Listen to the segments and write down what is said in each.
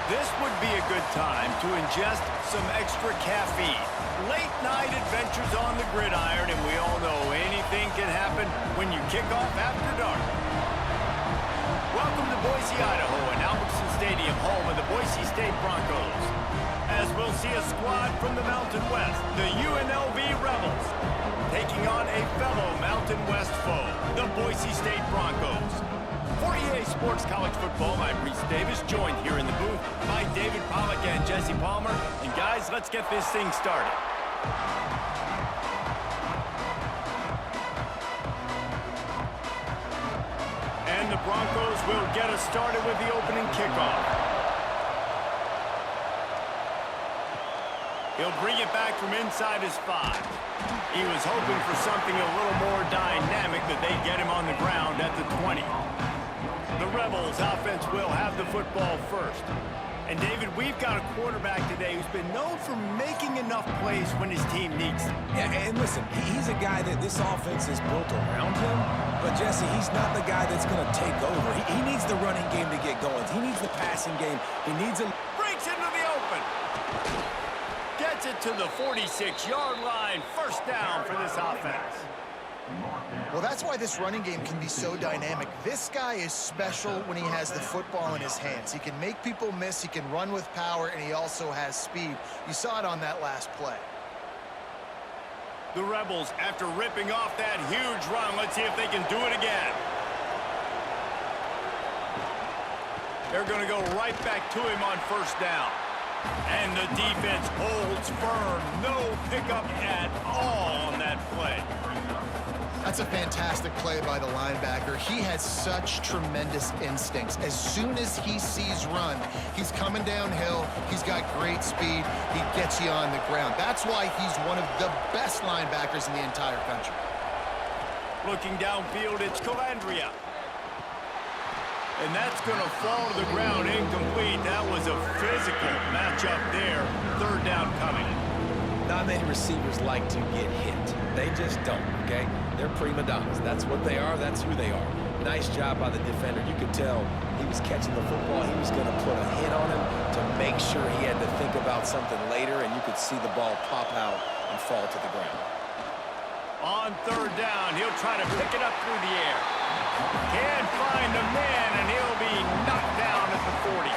This would be a good time to ingest some extra caffeine. Late night adventures on the gridiron, and we all know anything can happen when you kick off after dark. Welcome to Boise, Idaho, and Albertson Stadium, home of the Boise State Broncos. As we'll see a squad from the Mountain West, the UNLV Rebels, taking on a fellow Mountain West foe, the Boise State Broncos. For EA Sports College Football, I'm Reese Davis, joined here in the booth by David Pollack and Jesse Palmer. And guys, let's get this thing started. And the Broncos will get us started with the opening kickoff. He'll bring it back from inside his 5. He was hoping for something a little more dynamic, but they get him on the ground at the 20. The Rebels offense will have the football first. And David, we've got a quarterback today who's been known for making enough plays when his team needs them. Yeah, and listen, he's a guy that this offense is built around him. But Jesse, he's not the guy that's going to take over. He needs the running game to get going. He needs the passing game. He needs a... Breaks into the open. Gets it to the 46-yard line. First down for this offense. Well, that's why this running game can be so dynamic. This guy is special when he has the football in his hands. He can make people miss, he can run with power, and he also has speed. You saw it on that last play. The Rebels, after ripping off that huge run, let's see if they can do it again. They're going to go right back to him on first down. And the defense holds firm. No pickup at all on that play. That's a fantastic play by the linebacker. He has such tremendous instincts. As soon as he sees run, he's coming downhill. He's got great speed. He gets you on the ground. That's why he's one of the best linebackers in the entire country. Looking downfield, it's Calandria. And that's going to fall to the ground incomplete. That was a physical matchup there. Third down coming. Not many receivers like to get hit. They just don't, okay? They're prima donnas. That's what they are. That's who they are. Nice job by the defender. You could tell he was catching the football. He was going to put a hit on him to make sure he had to think about something later, and you could see the ball pop out and fall to the ground. On third down, he'll try to pick it up through the air. Can't find a man, and he'll be knocked down at the 40.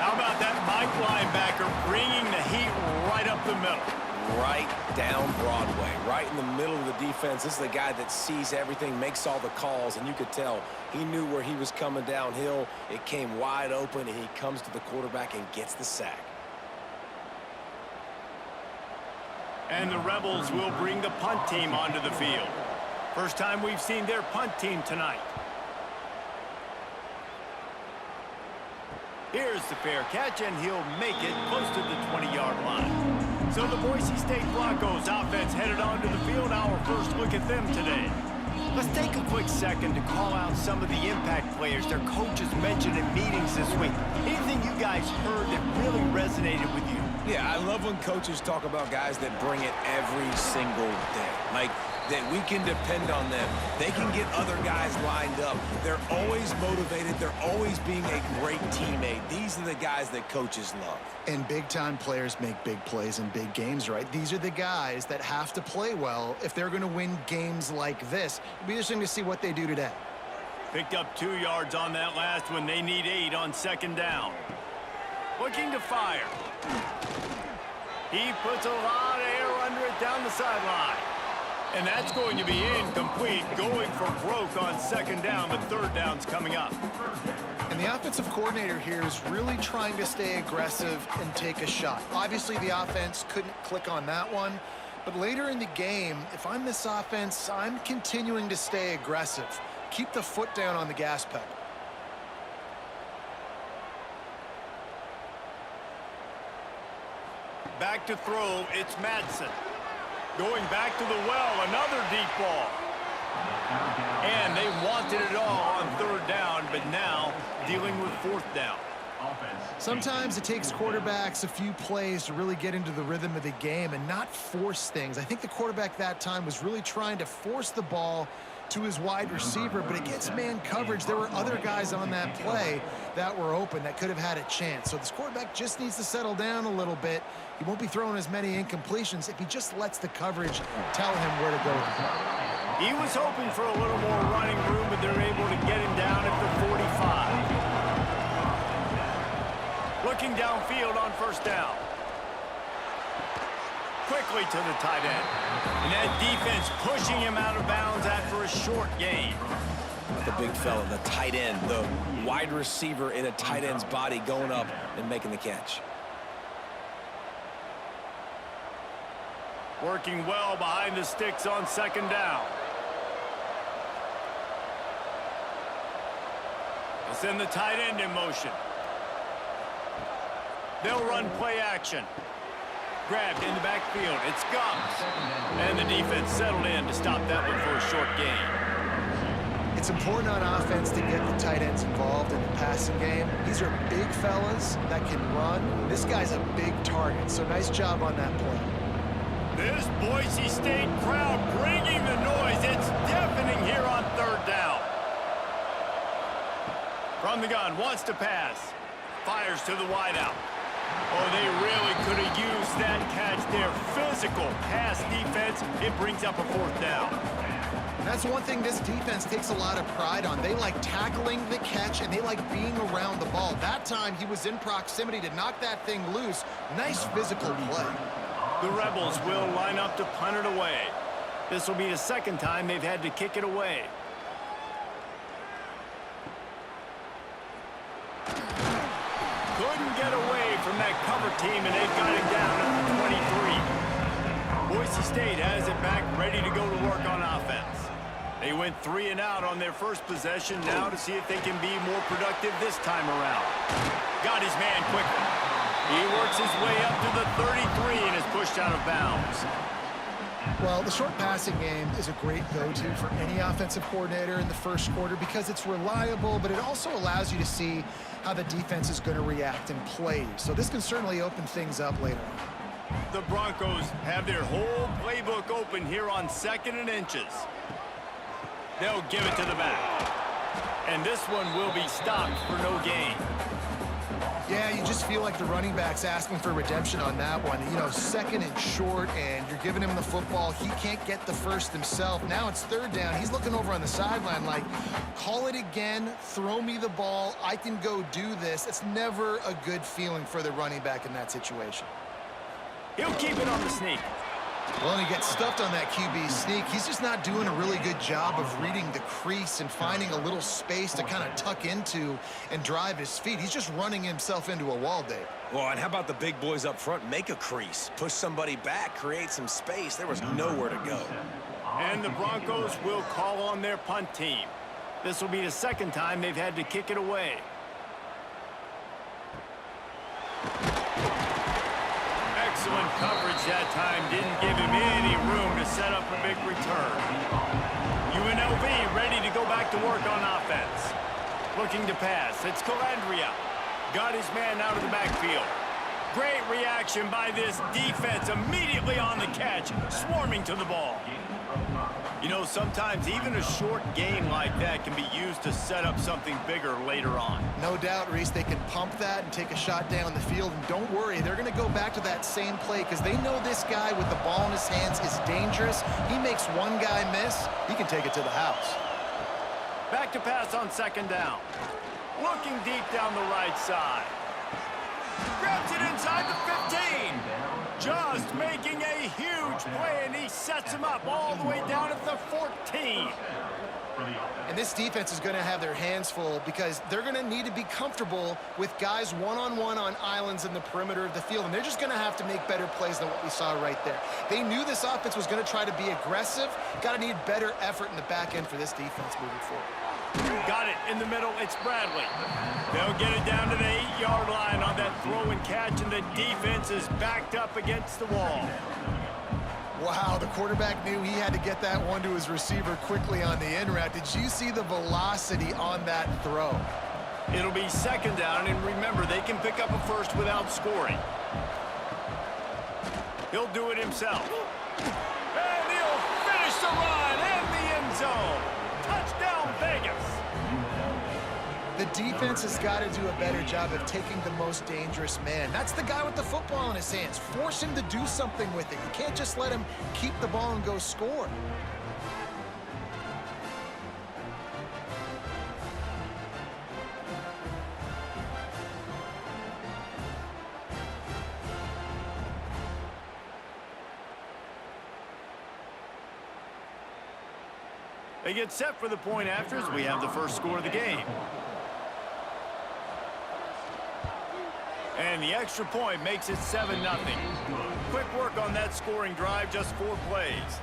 How about that Mike linebacker bringing the heat right up the middle? Right down Broadway, right in the middle of the defense. This is the guy that sees everything, makes all the calls, and you could tell he knew where he was coming downhill. It came wide open, and he comes to the quarterback and gets the sack. And the Rebels will bring the punt team onto the field. First time we've seen their punt team tonight. Here's the fair catch, and he'll make it close to the 20-yard line. So the Boise State Broncos offense headed onto the field. Our first look at them today. Let's take a quick second to call out some of the impact players their coaches mentioned in meetings this week. Anything you guys heard that really resonated with you? Yeah, I love when coaches talk about guys that bring it every single day. Like, that we can depend on them. They can get other guys lined up. They're always motivated. They're always being a great teammate. These are the guys that coaches love. And big-time players make big plays in big games, right? These are the guys that have to play well if they're going to win games like this. It'll be interesting to see what they do today. Picked up 2 yards on that last one. They need 8 on second down. Looking to fire. He puts a lot of air under it down the sideline. And that's going to be incomplete, going for broke on second down, but third down's coming up. And the offensive coordinator here is really trying to stay aggressive and take a shot. Obviously, the offense couldn't click on that one, but later in the game, if I'm this offense, I'm continuing to stay aggressive. Keep the foot down on the gas pedal. Back to throw, it's Madsen. Going back to the well, another deep ball. And they wanted it all on third down, but now dealing with fourth down. Sometimes it takes quarterbacks a few plays to really get into the rhythm of the game and not force things. I think the quarterback that time was really trying to force the ball to his wide receiver, but against man coverage, there were other guys on that play that were open that could have had a chance. So this quarterback just needs to settle down a little bit. He won't be throwing as many incompletions if he just lets the coverage tell him where to go. He was hoping for a little more running room, but they're able to get him down at the 45. Looking downfield on first down. Quickly to the tight end. And that defense pushing him out of bounds after a short gain. The big fella, the tight end, the wide receiver in a tight end's body going up and making the catch. Working well behind the sticks on second down. They'll send the tight end in motion. They'll run play action. Grabbed in the backfield. It's Gums. And the defense settled in to stop that one for a short gain. It's important on offense to get the tight ends involved in the passing game. These are big fellas that can run. This guy's a big target, so nice job on that play. This Boise State crowd bringing the noise. It's deafening here on third down. From the gun, wants to pass. Fires to the wideout. Oh, they really could have used that catch there. Physical pass defense. It brings up a fourth down. That's one thing this defense takes a lot of pride on. They like tackling the catch, and they like being around the ball. That time, he was in proximity to knock that thing loose. Nice physical play. The Rebels will line up to punt it away. This will be the second time they've had to kick it away. Couldn't get away from that cover team, and they've got him down at the 23. Boise State has it back, ready to go to work on offense. They went 3 and out on their first possession, now to see if they can be more productive this time around. Got his man quickly. He works his way up to the 33 and is pushed out of bounds. Well, the short passing game is a great go-to for any offensive coordinator in the first quarter because it's reliable, but it also allows you to see how the defense is going to react and play. So this can certainly open things up later on. The Broncos have their whole playbook open here on 2nd and inches. They'll give it to the back. And this one will be stopped for no gain. Yeah, you just feel like the running back's asking for redemption on that one. You know, 2nd and short, and you're giving him the football. He can't get the first himself. Now it's 3rd down. He's looking over on the sideline like, call it again, throw me the ball, I can go do this. It's never a good feeling for the running back in that situation. He'll keep it on the sneak. Well, and he gets stuffed on that QB sneak. He's just not doing a really good job of reading the crease and finding a little space to kind of tuck into and drive his feet. He's just running himself into a wall, Dave. Well, and how about the big boys up front? Make a crease, push somebody back, create some space. There was nowhere to go. And the Broncos will call on their punt team. This will be the second time they've had to kick it away. Excellent coverage that time. Didn't give him any room to set up a big return. UNLV ready to go back to work on offense. Looking to pass. It's Calandria. Got his man out of the backfield. Great reaction by this defense. Immediately on the catch. Swarming to the ball. You know, sometimes even a short game like that can be used to set up something bigger later on. No doubt, Reese, they can pump that and take a shot down the field. And don't worry, they're going to go back to that same play because they know this guy with the ball in his hands is dangerous. He makes one guy miss, he can take it to the house. Back to pass on 2nd down. Looking deep down the right side. Grabs it inside the 15. Just making a huge play, and he sets him up all the way down at the 14. And this defense is going to have their hands full because they're going to need to be comfortable with guys one-on-one on islands in the perimeter of the field, and they're just going to have to make better plays than what we saw right there. They knew this offense was going to try to be aggressive. Got to need better effort in the back end for this defense moving forward. Got it in the middle. It's Bradley. They'll get it down to the 8-yard line on that throw and catch, and the defense is backed up against the wall. Wow, the quarterback knew he had to get that one to his receiver quickly on the in route. Did you see the velocity on that throw? It'll be 2nd down, and remember, they can pick up a first without scoring. He'll do it himself. And he'll finish the run in the end zone. The defense has got to do a better job of taking the most dangerous man. That's the guy with the football in his hands. Force him to do something with it. You can't just let him keep the ball and go score. They get set for the point afters. We have the first score of the game. And the extra point makes it 7-0. Quick work on that scoring drive, just 4 plays.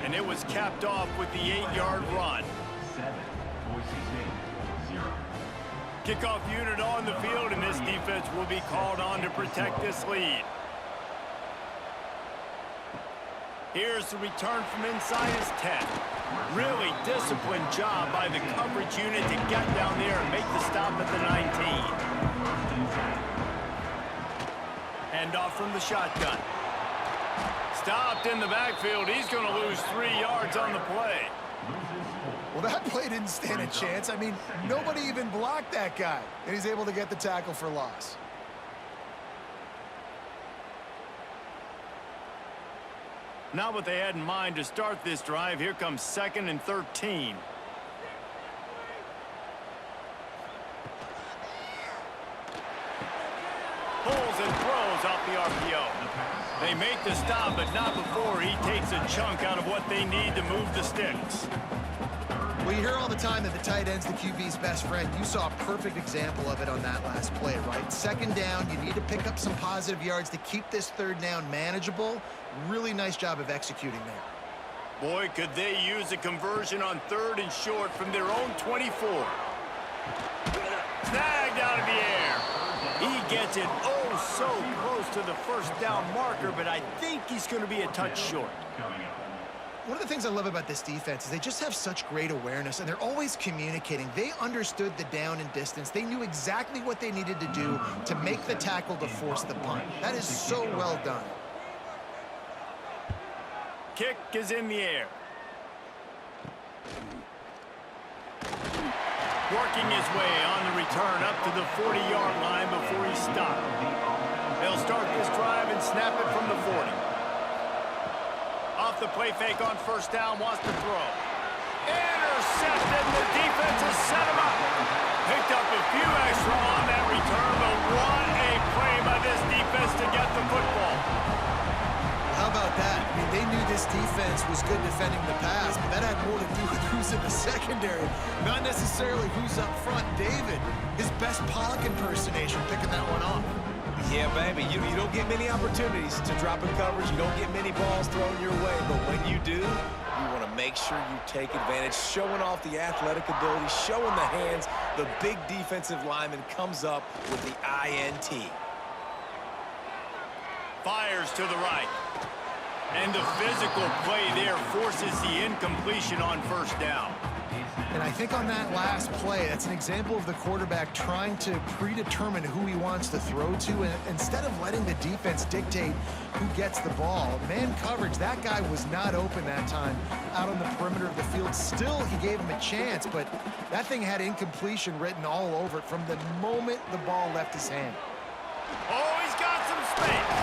And it was capped off with the 8-yard run. Kickoff unit on the field, and this defense will be called on to protect this lead. Here's the return from inside his 10. Really disciplined job by the coverage unit to get down there and make the stop at the 19. Hand off from the shotgun. Stopped in the backfield. He's going to lose 3 yards on the play. Well, that play didn't stand a chance. I mean, nobody even blocked that guy, and he's able to get the tackle for loss. Not what they had in mind to start this drive. Here comes 2nd and 13. Pulls and throws off the RPO. They make the stop, but not before he takes a chunk out of what they need to move the sticks. Well, you hear all the time that the tight end's the QB's best friend. You saw a perfect example of it on that last play, right? 2nd down, you need to pick up some positive yards to keep this 3rd down manageable. Really nice job of executing there. Boy, could they use a conversion on 3rd and short from their own 24. Snagged out of the air. He gets it oh so close to the 1st down marker, but I think he's going to be a touch short. One of the things I love about this defense is they just have such great awareness, and they're always communicating. They understood the down and distance. They knew exactly what they needed to do to make the tackle to force the punt. That is so well done. Kick is in the air. Working his way on the return up to the 40-yard line before he stopped. They'll start this drive and snap it from the 40. Off the play fake on 1st down, wants to throw. Intercepted, the defense has set him up. Picked up a few extra on that return, but what a play by this defense to get the football. How about that? I mean, they knew this defense was good defending the pass, but that had more to do with who's in the secondary, not necessarily who's up front. David, his best Pollock impersonation, picking that one off. Yeah, baby, you don't get many opportunities to drop in coverage. You don't get many balls thrown your way, but when you do, you want to make sure you take advantage, showing off the athletic ability, showing the hands. The big defensive lineman comes up with the INT. Fires to the right. And the physical play there forces the incompletion on 1st down. And I think on that last play, that's an example of the quarterback trying to predetermine who he wants to throw to, and instead of letting the defense dictate who gets the ball. Man coverage, that guy was not open that time out on the perimeter of the field. Still, he gave him a chance, but that thing had incompletion written all over it from the moment the ball left his hand. Oh, he's got some space.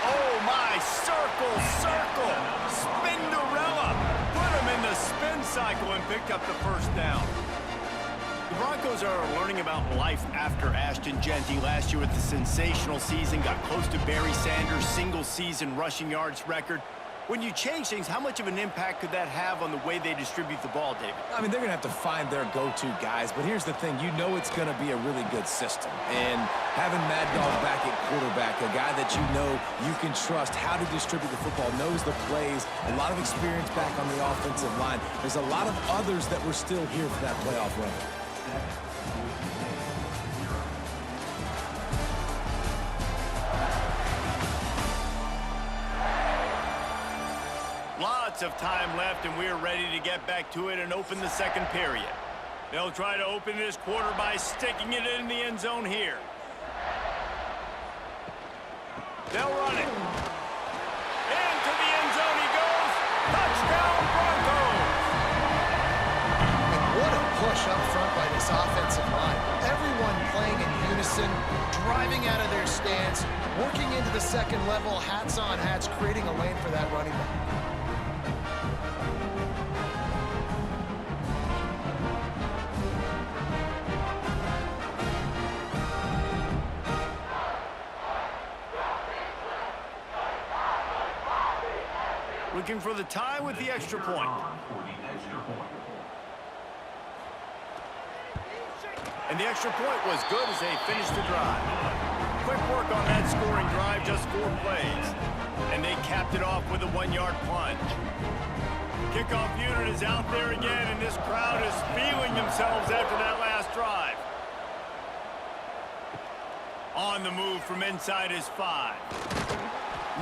Oh, my, circle, Spinderella. Put him in the spin cycle and picked up the 1st down. The Broncos are learning about life after Ashton Genty last year with the sensational season, got close to Barry Sanders' single-season rushing yards record. When you change things, how much of an impact could that have on the way they distribute the ball, David? I mean, they're going to have to find their go-to guys, but here's the thing. You know it's going to be a really good system. And having Mad Dog back at quarterback, a guy that you know you can trust how to distribute the football, knows the plays, a lot of experience back on the offensive line. There's a lot of others that were still here for that playoff run. Lots of time left, and we're ready to get back to it and open the 2nd period. They'll try to open this quarter by sticking it in the end zone here. They'll run it. Into the end zone he goes. Touchdown, Broncos! And what a push up front by this offensive line. driving out of their stance, working into the second level, hats on hats, creating a lane for that running back. Looking for the tie with the extra point. And the extra point was good as they finished the drive. Quick work on that scoring drive, just 4 plays. And they capped it off with a 1-yard plunge. Kickoff unit is out there again, and this crowd is feeling themselves after that last drive. On the move from inside his 5.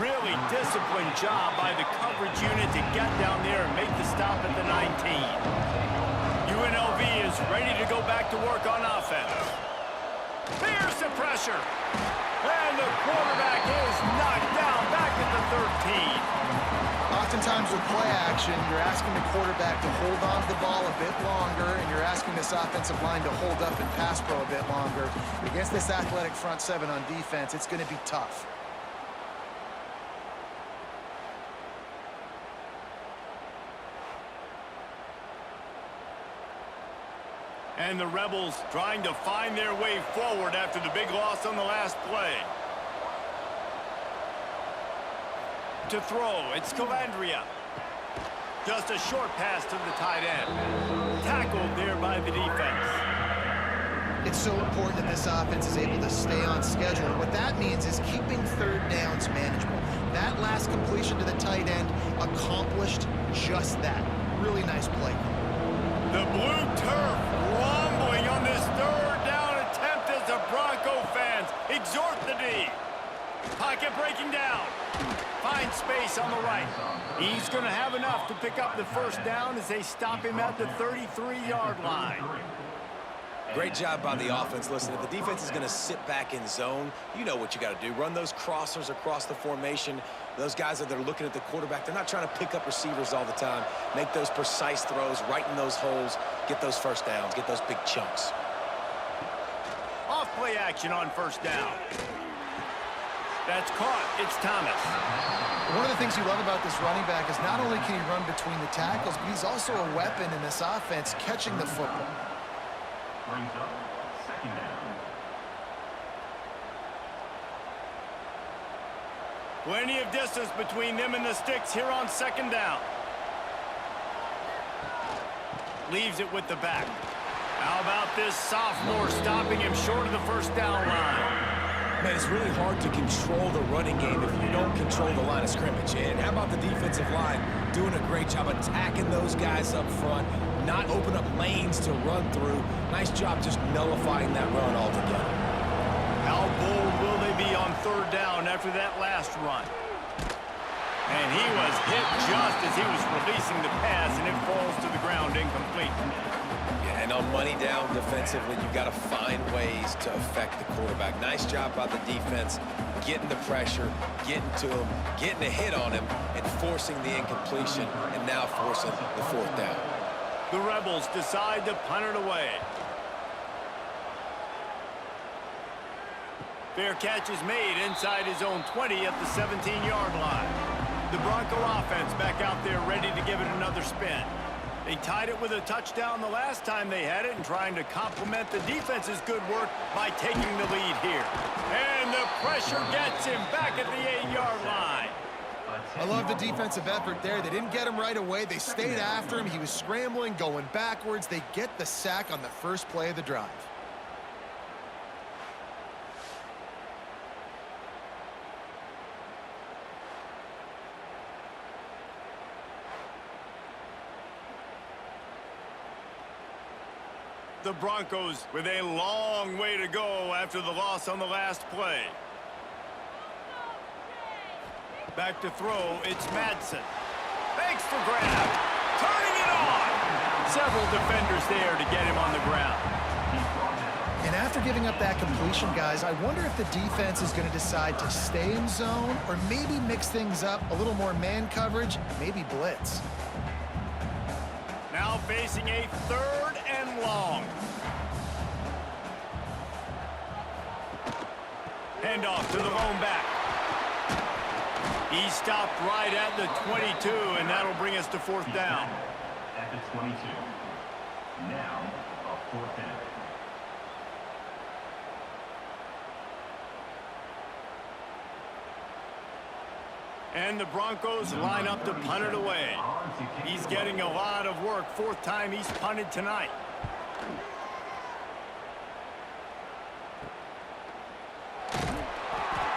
Really disciplined job by the coverage unit to get down there and make the stop at the 19. UNLV is ready to go back to work on offense. There's the pressure. And the quarterback is knocked down back at the 13. Oftentimes with play action, you're asking the quarterback to hold on to the ball a bit longer, and you're asking this offensive line to hold up in pass pro a bit longer. Against this athletic front 7 on defense, it's going to be tough. And the Rebels trying to find their way forward after the big loss on the last play. To throw, it's Calandria. Just a short pass to the tight end. Tackled there by the defense. It's so important that this offense is able to stay on schedule. What that means is keeping third downs manageable. That last completion to the tight end accomplished just that. Really nice play. The blue turf rumbling on this third down attempt as the Bronco fans exhort the D. Pocket breaking down. Finds space on the right. He's going to have enough to pick up the first down as they stop him at the 33-yard line. Great job by the offense. Listen, if the defense is going to sit back in zone, you know what you got to do. Run those crossers across the formation. Those guys that are looking at the quarterback, they're not trying to pick up receivers all the time. Make those precise throws, right in those holes, get those first downs, get those big chunks. Off play action on first down. That's caught. It's Thomas. One of the things you love about this running back is not only can he run between the tackles, but he's also a weapon in this offense catching the football. Brings up second down. Plenty of distance between them and the sticks here on second down. Leaves it with the back. How about this sophomore stopping him short of the first down line? Man, it's really hard to control the running game if you don't control the line of scrimmage. And how about the defensive line doing a great job attacking those guys up front, not open up lanes to run through. Nice job just nullifying that run altogether. How bold will they be on third down after that last run? And he was hit just as he was releasing the pass, and it falls to the ground incomplete. Yeah, and on money down defensively, you've got to find ways to affect the quarterback. Nice job by the defense, getting the pressure, getting to him, getting a hit on him, and forcing the incompletion, and now forcing the fourth down. The Rebels decide to punt it away. Fair catch is made inside his own 20 at the 17-yard line. The Bronco offense back out there ready to give it another spin. They tied it with a touchdown the last time they had it and trying to complement the defense's good work by taking the lead here. And the pressure gets him back at the 8-yard line. I love the defensive effort there. They didn't get him right away. They stayed after him. He was scrambling, going backwards. They get the sack on the first play of the drive. The Broncos with a long way to go after the loss on the last play. Back to throw, it's Madsen. Thanks for grab. Turning it on. Several defenders there to get him on the ground. And after giving up that completion, guys, I wonder if the defense is going to decide to stay in zone or maybe mix things up, a little more man coverage, maybe blitz. Now facing a third and long. Handoff to the lone back. He stopped right at the 22, and that'll bring us to fourth down. At the 22. Now, a fourth down. And the Broncos line up to punt it away. He's getting a lot of work. Fourth time he's punted tonight.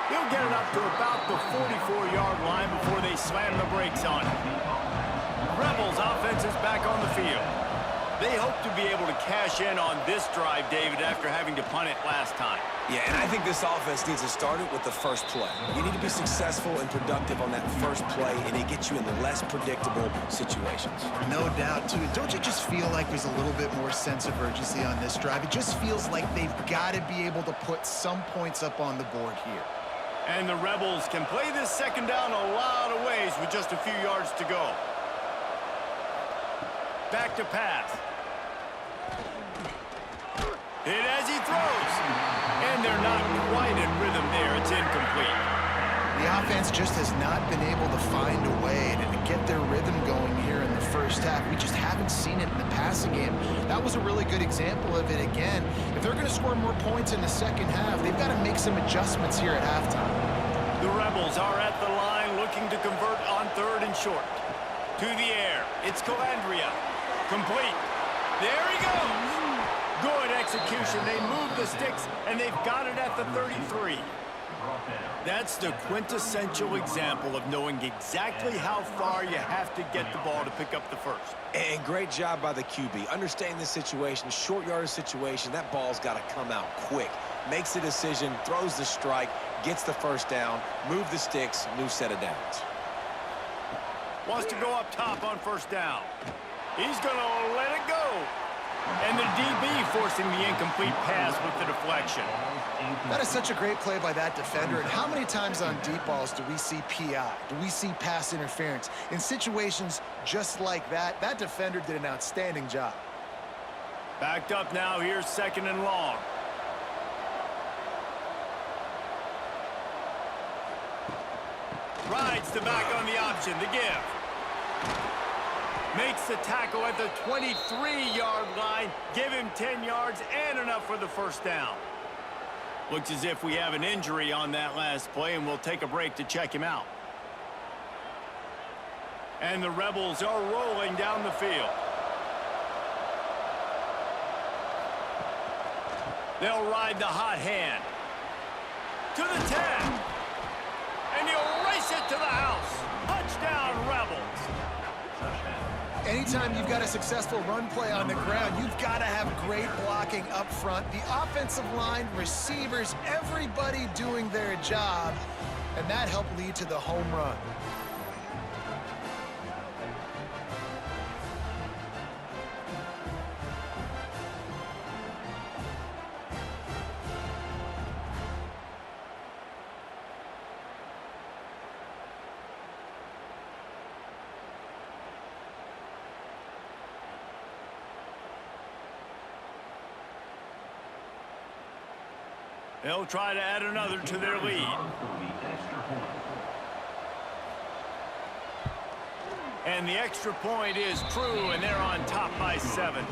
He'll get it up to about the 44-yard line before they slam the brakes on him. Rebels offense is back on the field. They hope to be able to cash in on this drive, David, after having to punt it last time. Yeah, and I think this offense needs to start it with the first play. You need to be successful and productive on that first play, and it gets you in the less predictable situations. No doubt, too. Don't you just feel like there's a little bit more sense of urgency on this drive? It just feels like they've got to be able to put some points up on the board here. And the Rebels can play this second down a lot of ways with just a few yards to go. Back to pass. Hit as he throws. And they're not quite in rhythm there. It's incomplete. The offense just has not been able to find a way to get their rhythm going here in the first half. We just haven't seen it in the passing game. That was a really good example of it again. If they're going to score more points in the second half, they've got to make some adjustments here at halftime. The Rebels are at the line looking to convert on third and short. To the air. It's Calandria. Complete. There he goes. Good execution. They move the sticks, and they've got it at the 33. That's the quintessential example of knowing exactly how far you have to get the ball to pick up the first. And great job by the QB. Understanding the situation, short yardage situation, that ball's got to come out quick. Makes the decision, throws the strike, gets the first down, move the sticks, new set of downs. Wants to go up top on first down. He's going to let it go. And the DB forcing the incomplete pass with the deflection. That is such a great play by that defender. And how many times on deep balls do we see PI? Do we see pass interference? In situations just like that, that defender did an outstanding job. Backed up now. Here's second and long. Rides the back on the option. The give. Makes the tackle at the 23-yard line. Give him 10 yards and enough for the first down. Looks as if we have an injury on that last play, and we'll take a break to check him out. And the Rebels are rolling down the field. They'll ride the hot hand. To the 10. And he'll race it to the house. Touchdown, Rebels. Anytime you've got a successful run play on the ground, you've got to have great blocking up front. The offensive line, receivers, everybody doing their job, and that helped lead to the home run. They'll try to add another to their lead. And the extra point is true, and they're on top by 7.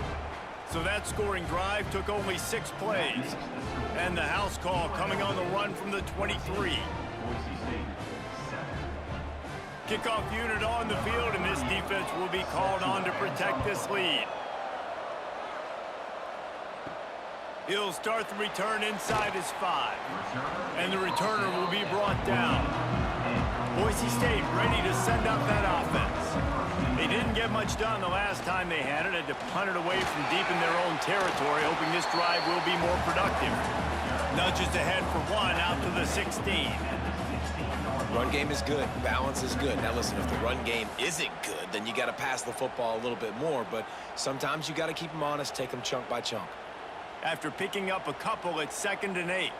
So that scoring drive took only 6 plays. And the house call coming on the run from the 23. Kickoff unit on the field, and this defense will be called on to protect this lead. He'll start the return inside his 5. And the returner will be brought down. Boise State ready to send up that offense. They didn't get much done the last time they had it. Had to punt it away from deep in their own territory, hoping this drive will be more productive. Nudges ahead for 1 out to the 16. Run game is good. Balance is good. Now listen, if the run game isn't good, then you got to pass the football a little bit more. But sometimes you got to keep them honest, take them chunk by chunk. After picking up a couple at 2nd and 8.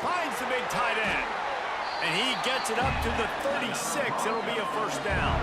Finds the big tight end. And he gets it up to the 36. It'll be a first down.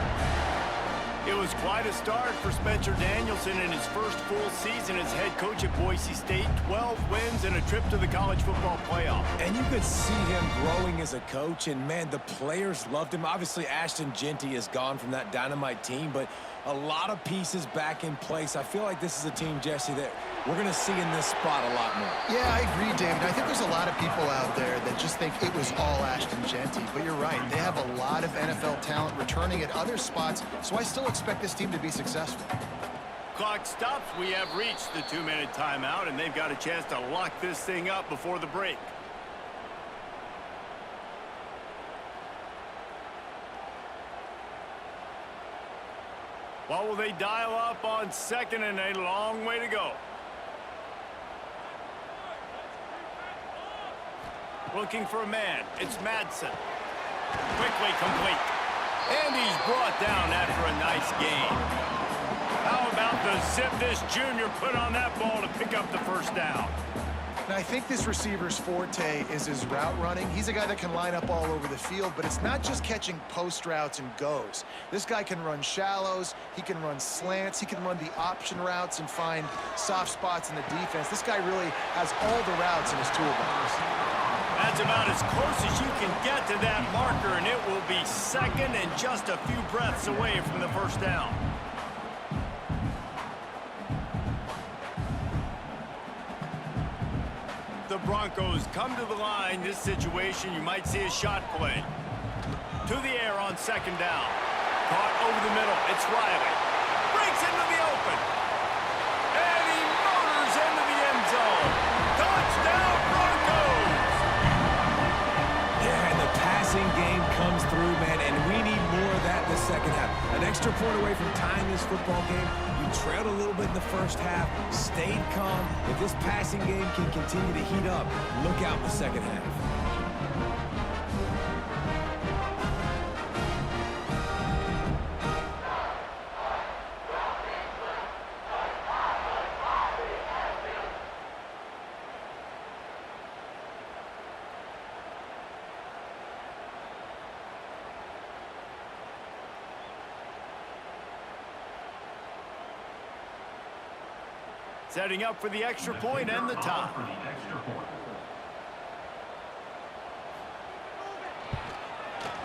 It was quite a start for Spencer Danielson in his first full season as head coach at Boise State. 12 wins and a trip to the college football playoff. And you could see him growing as a coach, and, man, the players loved him. Obviously, Ashton Jeanty is gone from that dynamite team, but a lot of pieces back in place. I feel like this is a team, Jesse, that we're going to see in this spot a lot more. Yeah, I agree, David. I think there's a lot of people out there that just think it was all Ashton Jeanty, but you're right. They have a lot of NFL talent returning at other spots, so I still expect this team to be successful. Clock stops. We have reached the 2-minute timeout, and they've got a chance to lock this thing up before the break. What will they dial up on second and a long way to go? Looking for a man. It's Madsen. Quickly complete. And he's brought down after a nice gain. How about the zip this junior put on that ball to pick up the first down? Now, I think this receiver's forte is his route running. He's a guy that can line up all over the field, but it's not just catching post routes and goes. This guy can run shallows, he can run slants, he can run the option routes and find soft spots in the defense. This guy really has all the routes in his toolbox. That's about as close as you can get to that marker, and it will be second and just a few breaths away from the first down. The Broncos come to the line. This situation, you might see a shot play. To the air on second down. Caught over the middle. It's Riley. Breaks into the open. And he motors into the end zone. Touchdown, Broncos! Yeah, and the passing game comes through, man, and we need more of that in the second half. An extra point away from tying this football game. You trailed a little bit in the first half, stayed calm. If this passing game can continue to heat up, look out in the second half. Setting up for the extra point and the tie.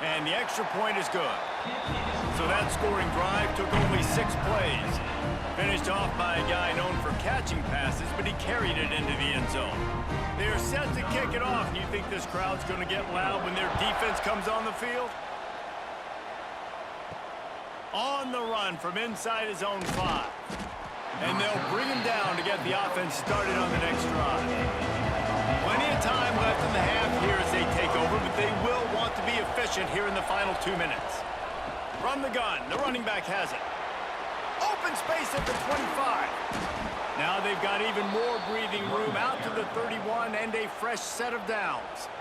And the extra point is good. So that scoring drive took only 6 plays. Finished off by a guy known for catching passes, but he carried it into the end zone. They are set to kick it off. Do you think this crowd's going to get loud when their defense comes on the field? On the run from inside his own 5. And they'll bring him down to get the offense started on the next drive. Plenty of time left in the half here as they take over, but they will want to be efficient here in the final 2 minutes. From the gun, the running back has it. Open space at the 25. Now they've got even more breathing room out to the 31 and a fresh set of downs.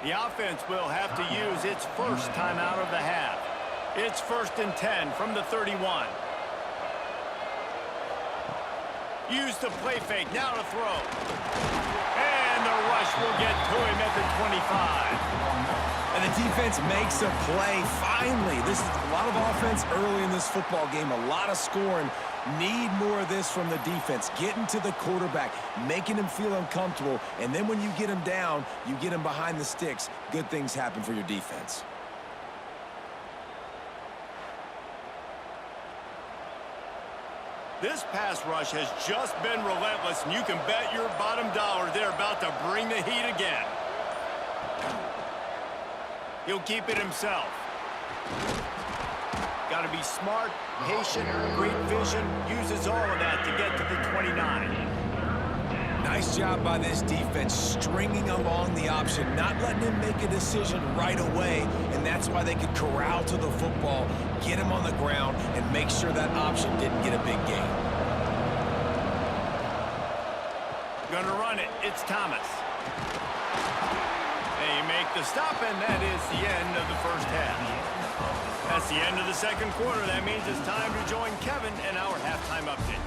The offense will have to use its first timeout of the half. It's 1st and 10 from the 31. Use the play fake, now to throw. And the rush will get to him at the 25. And the defense makes a play, finally. This is a lot of offense early in this football game, a lot of scoring. Need more of this from the defense. Getting to the quarterback, making him feel uncomfortable, and then when you get him down, you get him behind the sticks. Good things happen for your defense. This pass rush has just been relentless, and you can bet your bottom dollar they're about to bring the heat again. He'll keep it himself. Got to be smart, patient, great vision, uses all of that to get to the 29. Nice job by this defense, stringing along the option, not letting him make a decision right away, and that's why they could corral to the football, get him on the ground, and make sure that option didn't get a big gain. Gonna run it. It's Thomas. They make the stop, and that is the end of the first half. That's the end of the second quarter. That means it's time to join Kevin in our halftime update.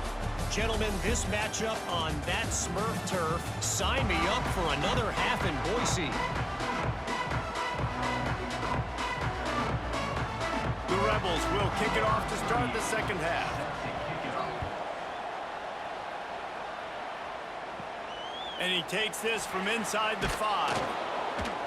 Gentlemen, this matchup on that Smurf turf, sign me up for another half in Boise. The Rebels will kick it off to start the second half. And he takes this from inside the 5.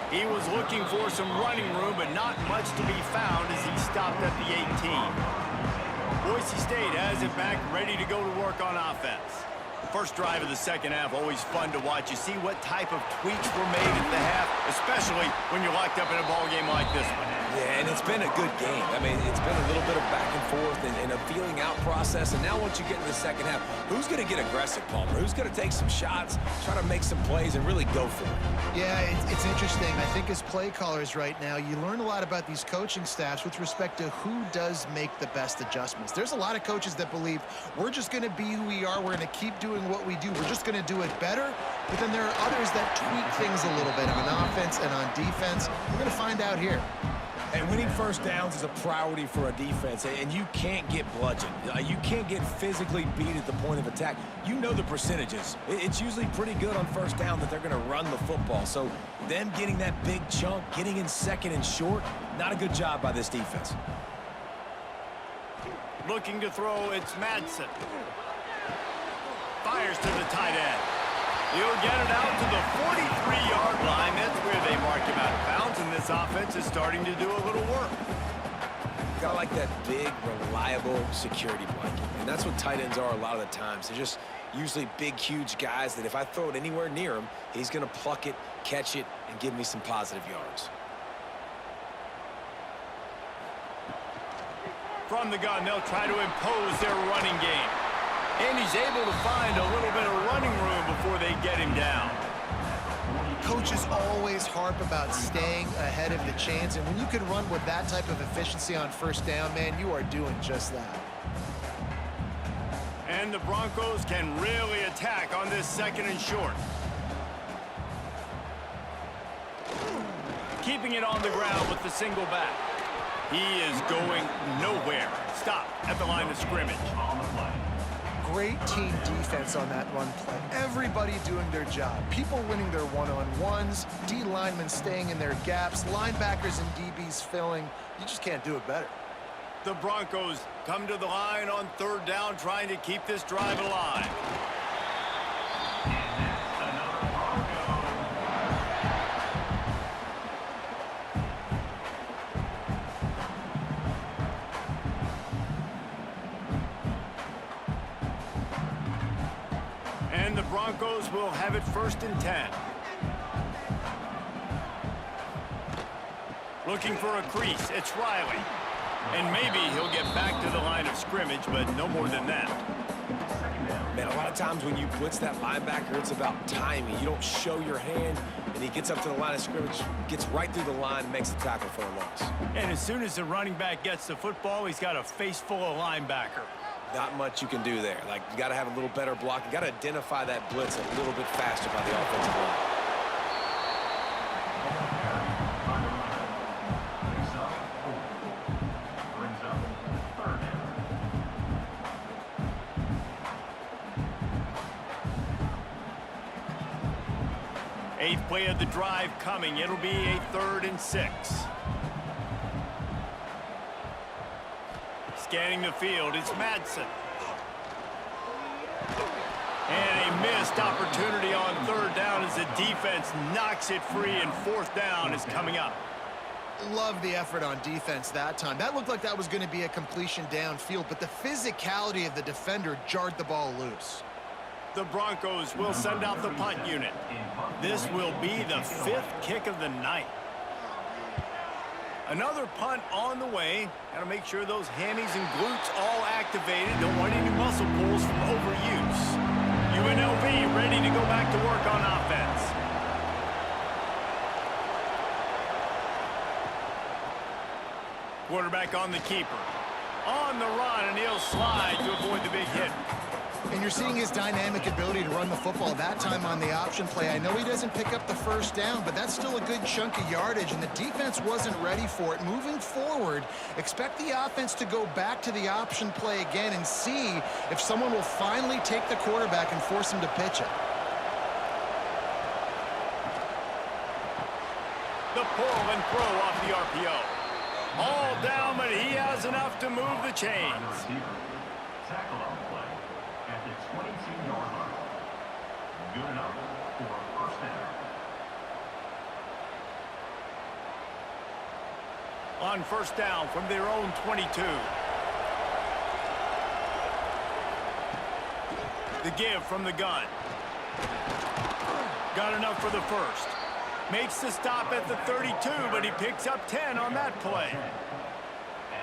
He was looking for some running room, but not much to be found as he stopped at the 18. Boise State has it back, ready to go to work on offense. First drive of the second half, always fun to watch. You see what type of tweaks were made at the half, especially when you're locked up in a ball game like this one. Yeah, and it's been a good game. I mean, it's been a little bit of back and forth and a feeling out process. And now once you get into the second half, who's going to get aggressive, Palmer? Who's going to take some shots, try to make some plays, and really go for it? Yeah, it's interesting. I think as play callers right now, you learn a lot about these coaching staffs with respect to who does make the best adjustments. There's a lot of coaches that believe we're just going to be who we are. We're going to keep doing what we do. We're just going to do it better. But then there are others that tweak things a little bit on offense and on defense. We're going to find out here. And winning first downs is a priority for a defense, and you can't get bludgeoned. You can't get physically beat at the point of attack. You know the percentages. It's usually pretty good on first down that they're going to run the football. So them getting that big chunk, getting in second and short, not a good job by this defense. Looking to throw, it's Madsen. Fires to the tight end. He'll get it out to the 43-yard line. That's where they mark him out of bounds, and this offense is starting to do a little work. Got like that big, reliable security blanket. And that's what tight ends are a lot of the times. They're just usually big, huge guys that if I throw it anywhere near him, he's going to pluck it, catch it, and give me some positive yards. From the gun, they'll try to impose their running game. And he's able to find a little bit of running room before they get him down. Coaches always harp about staying ahead of the chains, and when you can run with that type of efficiency on first down, man, you are doing just that. And the Broncos can really attack on this second and short. Keeping it on the ground with the single back. He is going nowhere. Stop at the line of scrimmage. Great team defense on that run play. Everybody doing their job. People winning their one-on-ones, D linemen staying in their gaps, linebackers and DBs filling. You just can't do it better. The Broncos come to the line on third down, trying to keep this drive alive. And the Broncos will have it 1st and 10. Looking for a crease, it's Riley. And maybe he'll get back to the line of scrimmage, but no more than that. Man, a lot of times when you blitz that linebacker, it's about timing. You don't show your hand, and he gets up to the line of scrimmage, gets right through the line, and makes the tackle for a loss. And as soon as the running back gets the football, he's got a face full of linebacker. Not much you can do there. Like, you got to have a little better block. You got to identify that blitz a little bit faster by the offensive line. Eighth play of the drive coming. It'll be a 3rd and 6. Scanning the field, it's Madsen. And a missed opportunity on 3rd down as the defense knocks it free, and 4th down is coming up. Love the effort on defense that time. That looked like that was going to be a completion downfield, but the physicality of the defender jarred the ball loose. The Broncos will send out the punt unit. This will be the 5th kick of the night. Another punt on the way. Got to make sure those hammies and glutes all activated. Don't want any muscle pulls from overuse. UNLV ready to go back to work on offense. Quarterback on the keeper. On the run, and he'll slide to avoid the big hit. And you're seeing his dynamic ability to run the football that time on the option play. I know he doesn't pick up the 1st down, but that's still a good chunk of yardage, and the defense wasn't ready for it. Moving forward, expect the offense to go back to the option play again and see if someone will finally take the quarterback and force him to pitch it. The pull and throw off the RPO. All down, but he has enough to move the chains. Receiver. Tackle on the play at the 22-yard line. Good enough for a first down. On first down from their own 22. The give from the gun. Got enough for the first. Makes the stop at the 32, but he picks up 10 on that play.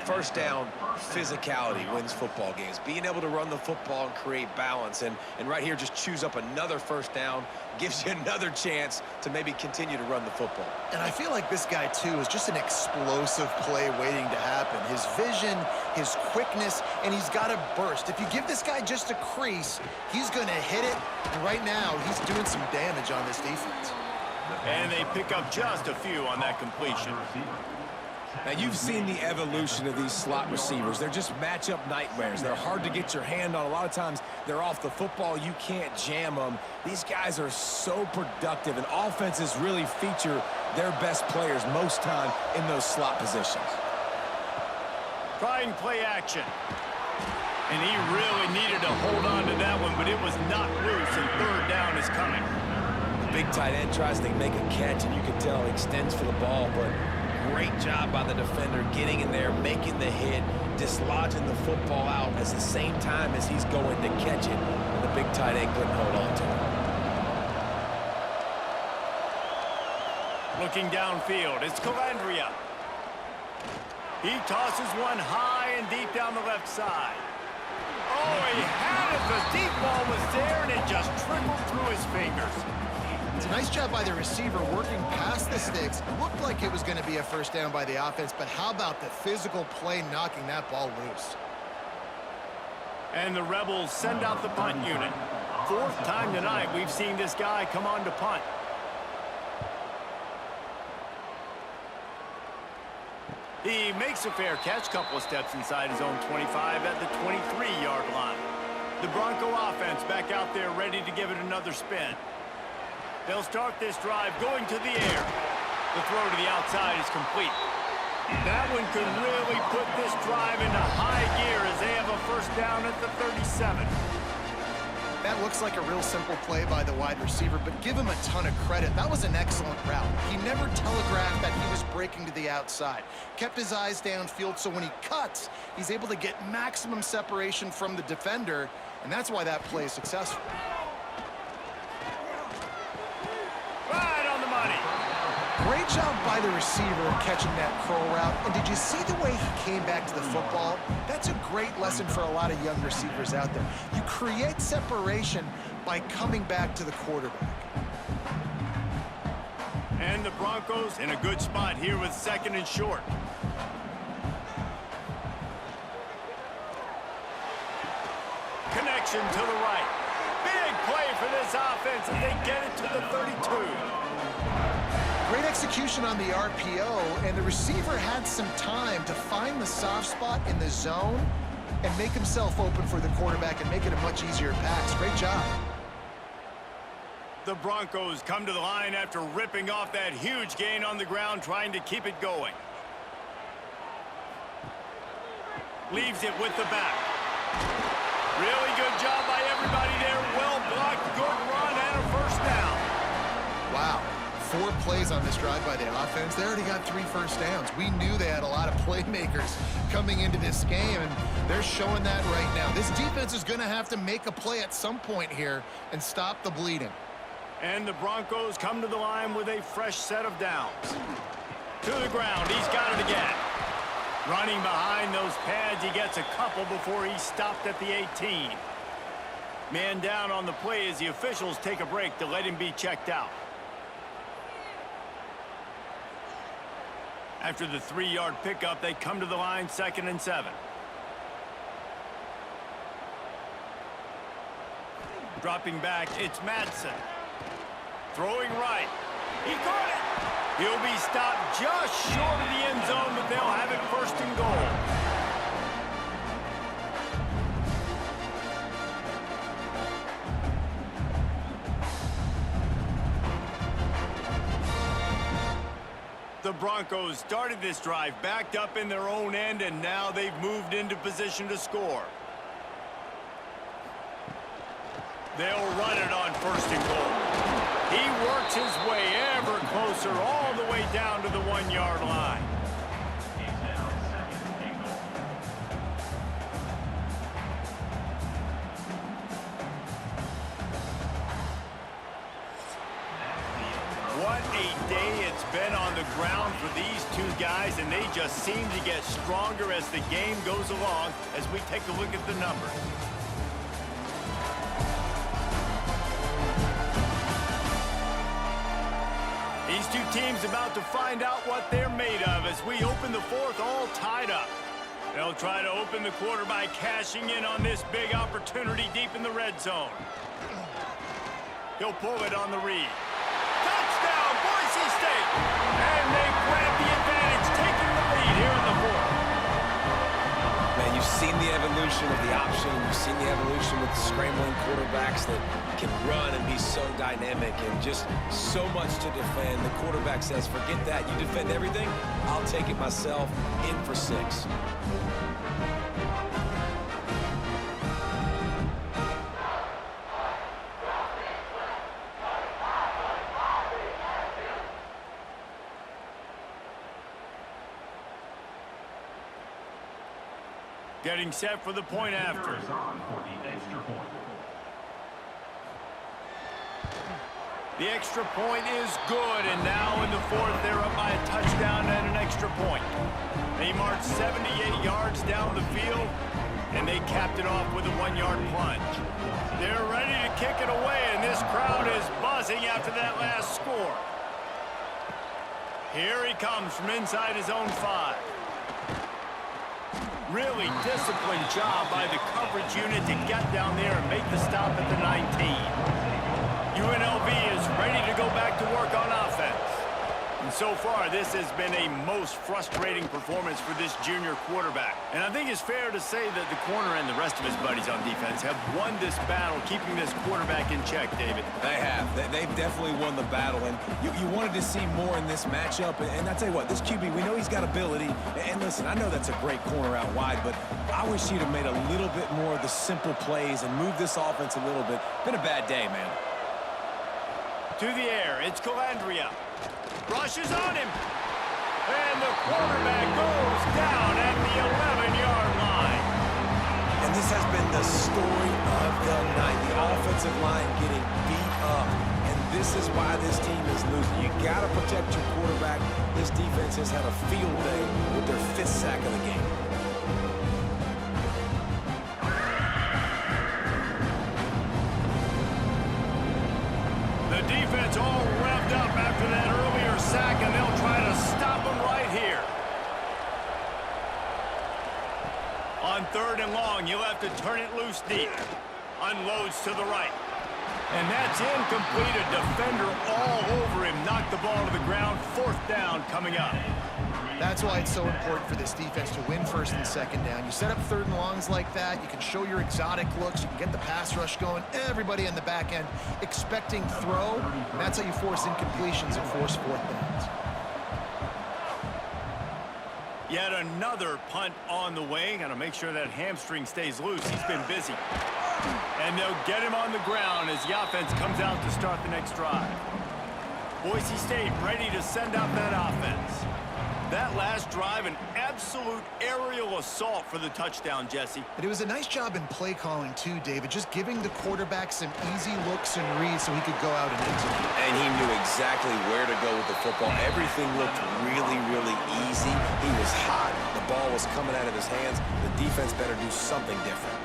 First down, physicality wins football games. Being able to run the football and create balance. And right here, just choose up another first down, gives you another chance to maybe continue to run the football. And I feel like this guy, too, is just an explosive play waiting to happen. His vision, his quickness, and he's got a burst. If you give this guy just a crease, he's going to hit it. And right now, he's doing some damage on this defense. And they pick up just a few on that completion. Now, you've seen the evolution of these slot receivers. They're just matchup nightmares. They're hard to get your hand on. A lot of times, they're off the football. You can't jam them. These guys are so productive, and offenses really feature their best players most time in those slot positions. Trying play action. And he really needed to hold on to that one, but it was knocked loose, and third down is coming. The big tight end tries to make a catch, and you can tell he extends for the ball, but great job by the defender getting in there, making the hit, dislodging the football out at the same time as he's going to catch it. And the big tight end couldn't hold on to it. Looking downfield, it's Calandria. He tosses one high and deep down the left side. Oh, he had it. The deep ball was there, and it just trickled through his fingers. It's a nice job by the receiver working past the sticks. Looked like it was going to be a first down by the offense, but how about the physical play knocking that ball loose? And the Rebels send out the punt unit. Fourth time tonight we've seen this guy come on to punt. He makes a fair catch, couple of steps inside his own 25 at the 23-yard line. The Bronco offense back out there ready to give it another spin. They'll start this drive going to the air. The throw to the outside is complete. That one could really put this drive into high gear as they have a first down at the 37. That looks like a real simple play by the wide receiver, but give him a ton of credit. That was an excellent route. He never telegraphed that he was breaking to the outside. Kept his eyes downfield, so when he cuts, he's able to get maximum separation from the defender, and that's why that play is successful. Right on the money. Great job by the receiver catching that curl route. And did you see the way he came back to the football? That's a great lesson for a lot of young receivers out there. You create separation by coming back to the quarterback. And the Broncos in a good spot here with second and short. Connection to the right. Big play for this offense as they get it to the 32. Great execution on the RPO, and the receiver had some time to find the soft spot in the zone and make himself open for the quarterback and make it a much easier pass. Great job. The Broncos come to the line after ripping off that huge gain on the ground, trying to keep it going. Leaves it with the back. Really good job by everybody there. Well blocked, good run, and a first down. Wow. 4 plays on this drive by the offense. They already got 3 first downs. We knew they had a lot of playmakers coming into this game, and they're showing that right now. This defense is going to have to make a play at some point here and stop the bleeding. And the Broncos come to the line with a fresh set of downs. To the ground, he's got it again. Running behind those pads, he gets a couple before he stopped at the 18. Man down on the play as the officials take a break to let him be checked out. After the 3-yard pickup, they come to the line, 2nd and 7. Dropping back, it's Madsen. Throwing right. He caught it. He'll be stopped just short of the end zone, but they'll have it 1st and goal. The Broncos started this drive backed up in their own end, and now they've moved into position to score. They'll run it on 1st and goal. He works his way ever closer all the way down to the 1-yard line. What a day it's been on the ground for these two guys, and they just seem to get stronger as the game goes along as we take a look at the numbers. These two teams about to find out what they're made of as we open the 4th all tied up. They'll try to open the quarter by cashing in on this big opportunity deep in the red zone. He'll pull it on the read. Touchdown, Boise State! And they grab the advantage, taking the lead here in the 4th. Man, you've seen the evolution of the option. You've seen the evolution with scrambling quarterbacks that can run and be so dynamic and just so much to defend. The quarterback says, forget that. You defend everything, I'll take it myself. In for 6. Getting set for the point after. Is on for the extra point. The extra point is good, and now in the 4th, they're up by a touchdown and an extra point. They marched 78 yards down the field, and they capped it off with a 1-yard plunge. They're ready to kick it away, and this crowd is buzzing after that last score. Here he comes from inside his own 5. Really disciplined job by the coverage unit to get down there and make the stop at the 19. UNLV is ready to go back to work on offense. And so far, this has been a most frustrating performance for this junior quarterback. And I think it's fair to say that the corner and the rest of his buddies on defense have won this battle, keeping this quarterback in check, David. They have. They've definitely won the battle. And you wanted to see more in this matchup. And I tell you what, this QB, we know he's got ability. And listen, I know that's a great corner out wide, but I wish he'd have made a little bit more of the simple plays and moved this offense a little bit. Been a bad day, man. To the air, it's Calandria. Rushes on him. And the quarterback goes down at the 11-yard line. And this has been the story of the night. The offensive line getting beat up. And this is why this team is losing. You got to protect your quarterback. This defense has had a field day with their 5th sack of the game. The defense all revved up after that earlier sack, and they'll try to stop him right here. On 3rd and long, you'll have to turn it loose deep. Unloads to the right. And that's incomplete. A defender all over him. Knocked the ball to the ground. 4th down coming up. That's why it's so important for this defense to win 1st and 2nd down. You set up 3rd and longs like that, you can show your exotic looks, you can get the pass rush going, everybody on the back end expecting throw, and that's how you force incompletions and force 4th downs. Yet another punt on the way. Got to make sure that hamstring stays loose. He's been busy. And they'll get him on the ground as the offense comes out to start the next drive. Boise State ready to send out that offense. That last drive, an absolute aerial assault for the touchdown, Jesse. But it was a nice job in play calling too, David, just giving the quarterback some easy looks and reads so he could go out and execute. And he knew exactly where to go with the football. Everything looked really, really easy. He was hot. The ball was coming out of his hands. The defense better do something different.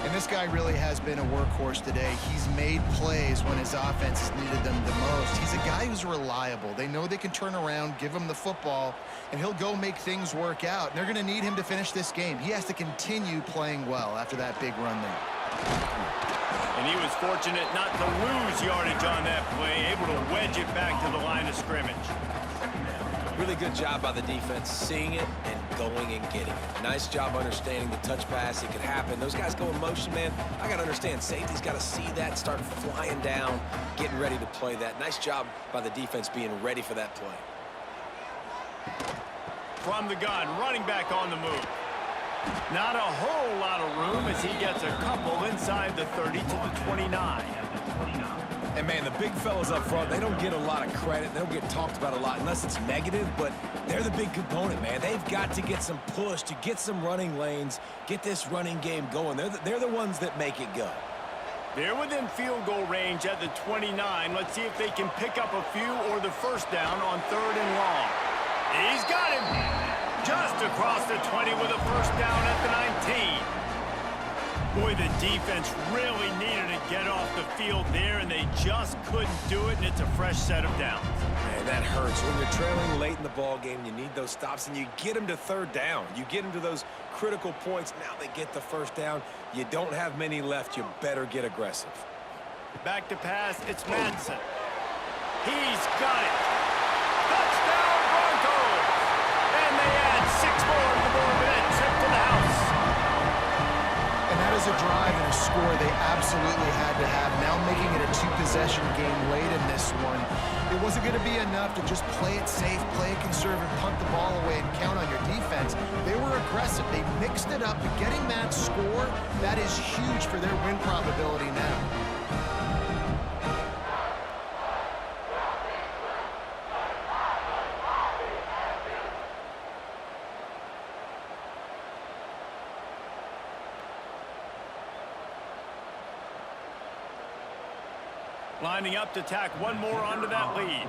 And this guy really has been a workhorse today. He's made plays when his offense has needed them the most. He's a guy who's reliable. They know they can turn around, give him the football, and he'll go make things work out. And they're going to need him to finish this game. He has to continue playing well after that big run there. And he was fortunate not to lose yardage on that play, able to wedge it back to the line of scrimmage. Really good job by the defense, seeing it and going and getting it. Nice job understanding the touch pass. It could happen. Those guys go in motion, man. I got to understand, safety's got to see that, start flying down, getting ready to play that. Nice job by the defense being ready for that play. From the gun, running back on the move. Not a whole lot of room as he gets a couple inside the 30 to the 29. And, man, the big fellas up front, they don't get a lot of credit. They don't get talked about a lot unless it's negative, but they're the big component, man. They've got to get some push, to get some running lanes, get this running game going. They're the ones that make it go. They're within field goal range at the 29. Let's see if they can pick up a few or the first down on 3rd and long. He's got him just across the 20 with a first down at the 19. Boy, the defense really needed to get off the field there, and they just couldn't do it, and it's a fresh set of downs. Man, that hurts. When you're trailing late in the ball game, you need those stops, and you get them to 3rd down. You get them to those critical points. Now they get the first down. You don't have many left. You better get aggressive. Back to pass. It's Madsen. He's got it. Touchdown, Broncos! And they add 6 more to the board with that trip to the house. And that is a drive and a score they absolutely had to have. Now making it a 2-possession game late in this one. It wasn't going to be enough to just play it safe, play it conservative, punt the ball away, and count on your defense. They were aggressive. They mixed it up. But getting that score, that is huge for their win probability now. Lining up to tack one more onto that lead.